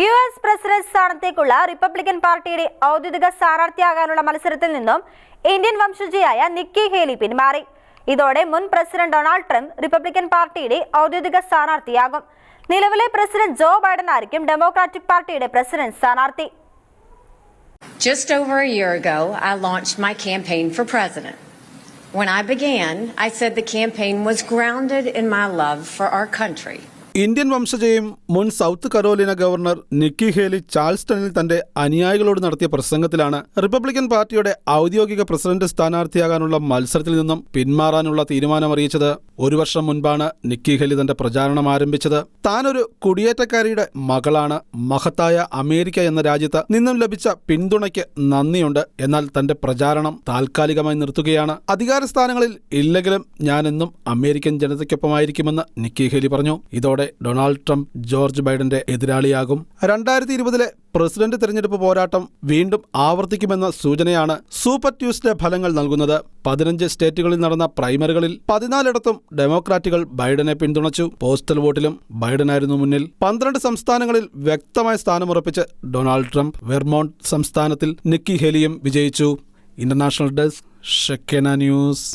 US president സ്ഥാനത്തേക്കുള്ള Republican പാർട്ടിയുടെ ഔദ്യോഗിക സ്ഥാനാർത്ഥിയാകാനുള്ള മത്സരത്തിൽ നിന്നും ഇന്ത്യൻ വംശജയായ നിക്കി ഹേലി പിന്മാറി. ഇതോടെ മുൻ പ്രസിഡന്റ് ഡൊണാൾഡ് ട്രംപ് റിപ്പബ്ലിക്കൻ പാർട്ടിയുടെ ഔദ്യോഗിക സ്ഥാനാർത്ഥിയാകും. നിലവിലെ പ്രസിഡന്റ് ജോ ബൈഡൻ ആയിരിക്കും ഡെമോക്രാറ്റിക് പാർട്ടിയുടെ പ്രസിഡന്റ് സ്ഥാനാർത്ഥി. Just over a year ago, I launched my campaign for president. When I began, I said the campaign was grounded in my love for our country. Indian വംശജയും മുൻ South Carolina governor Nikki Haley ചാൾസ്റ്റണിൽ തന്റെ അനുയായികളോട് നടത്തിയ പ്രസംഗത്തിലാണ് Republican പാർട്ടിയുടെ ഔദ്യോഗിക president സ്ഥാനാർത്ഥിയാകാനുള്ള മത്സരത്തിൽ നിന്നും പിന്മാറാനുള്ള തീരുമാനമറിയിച്ചത്. ഒരു വർഷം മുൻപാണ് നിക്കി ഹേലി തന്റെ പ്രചാരണം ആരംഭിച്ചത്. താനൊരു കുടിയേറ്റക്കാരിയുടെ മകളാണ്. മഹത്തായ അമേരിക്ക എന്ന രാജ്യത്ത് നിന്നും ലഭിച്ച പിന്തുണയ്ക്ക് നന്ദിയുണ്ട്. എന്നാൽ തന്റെ പ്രചാരണം താൽക്കാലികമായി നിർത്തുകയാണ്. അധികാര സ്ഥാനങ്ങളിൽ ഇല്ലെങ്കിലും ഞാനെന്നും അമേരിക്കൻ ജനതയ്ക്കൊപ്പമായിരിക്കുമെന്ന് നിക്കി ഹേലി പറഞ്ഞു. ഇതോടെ ഡൊണാൾഡ് ട്രംപ് ജോർജ് ബൈഡന്റെ എതിരാളിയാകും. 2020 പ്രസിഡന്റ് തെരഞ്ഞെടുപ്പ് പോരാട്ടം വീണ്ടും ആവർത്തിക്കുമെന്ന സൂചനയാണ് സൂപ്പർ ട്യൂസ്ഡേ ഫലങ്ങൾ നൽകുന്നത്. 15 സ്റ്റേറ്റുകളിൽ നടന്ന പ്രൈമറികളിൽ 14 ഡെമോക്രാറ്റുകൾ ബൈഡനെ പിന്തുണച്ചു. പോസ്റ്റൽ വോട്ടിലും ബൈഡനായിരുന്നു മുന്നിൽ. 12 സംസ്ഥാനങ്ങളിൽ വ്യക്തമായ സ്ഥാനമുറപ്പിച്ച് ഡൊണാൾഡ് ട്രംപ്. വെർമോണ്ട് സംസ്ഥാനത്തിൽ നിക്കി ഹേലിയും വിജയിച്ചു. ഇന്റർനാഷണൽ ഡെസ്ക് ഷെക്കേന ന്യൂസ്.